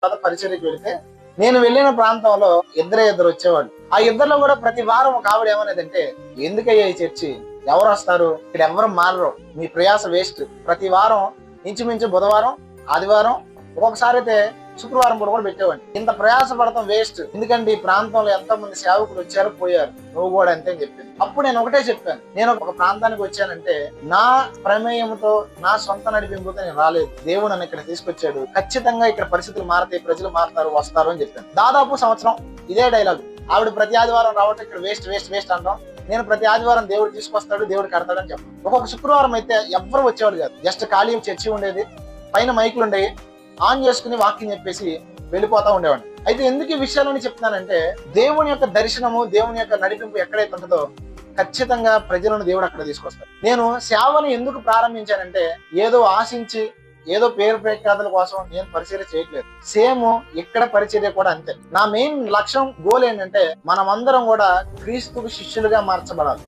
తర్వాత పరిచర్యకి వెళితే నేను వెళ్ళిన ప్రాంతంలో ఇద్దరు వచ్చేవాళ్ళు. ఆ ఇద్దరిలో కూడా ప్రతి వారం ఒక ఆవిడ ఏమనేదంటే, ఎందుకయ్యా ఈ చర్చి, ఎవరు వస్తారు, ఇక్కడ ఎవరు మారరు, మీ ప్రయాస వేస్ట్. ప్రతి వారం ఇంచుమించు బుధవారం, ఆదివారం, ఒక్కొక్కసారి అయితే శుక్రవారం కూడా పెట్టేవాడిని. ఇంత ప్రయాస పడతాం వేస్ట్, ఎందుకంటే ఈ ప్రాంతంలో ఎంతో మంది సేవకులు వచ్చారు పోయారు, నువ్వు కూడా అంతే అని చెప్పింది. అప్పుడు నేను ఒకటే చెప్పాను, నేను ఒక ప్రాంతానికి వచ్చానంటే నా ప్రమేయంతో, నా సొంత నడిపింపుతో నేను రాలేదు. దేవుడు నన్ను ఇక్కడ తీసుకొచ్చాడు, ఖచ్చితంగా ఇక్కడ పరిస్థితులు మారతాయి, ప్రజలు మారుతారు, వస్తారు అని చెప్పాను. దాదాపు సంవత్సరం ఇదే డైలాగ్. ఆవిడ ప్రతి ఆదివారం రావటం, ఇక్కడ వేస్ట్ వేస్ట్ వేస్ట్ అంటాం. నేను ప్రతి ఆదివారం దేవుడు తీసుకొస్తాడు, దేవుడు కడతాడని చెప్పాను. ఒక్కొక్క శుక్రవారం అయితే ఎవ్వరు వచ్చేవాడు కాదు, జస్ట్ ఖాళీ చర్చి ఉండేది, పైన మైకులు ఉండేవి, ఆన్ చేసుకుని వాక్యం చెప్పేసి వెళ్ళిపోతా ఉండేవాడిని. అయితే ఎందుకు ఈ విషయాలని చెప్తున్నానంటే, దేవుని యొక్క దర్శనము, దేవుని యొక్క నడిపింపు ఎక్కడైతే ఉంటుందో ఖచ్చితంగా ప్రజలను దేవుడు అక్కడ తీసుకొస్తాడు. నేను సేవని ఎందుకు ప్రారంభించానంటే, ఏదో ఆశించి, ఏదో పేరు ప్రఖ్యాతుల కోసం నేను పరిచర్య చేయట్లేదు. సేమ్ ఇక్కడ పరిచర్య కూడా అంతే. నా మెయిన్ లక్ష్యం, గోల్ ఏంటంటే, మనమందరం కూడా క్రీస్తుకు శిష్యులుగా మార్చబడాలి.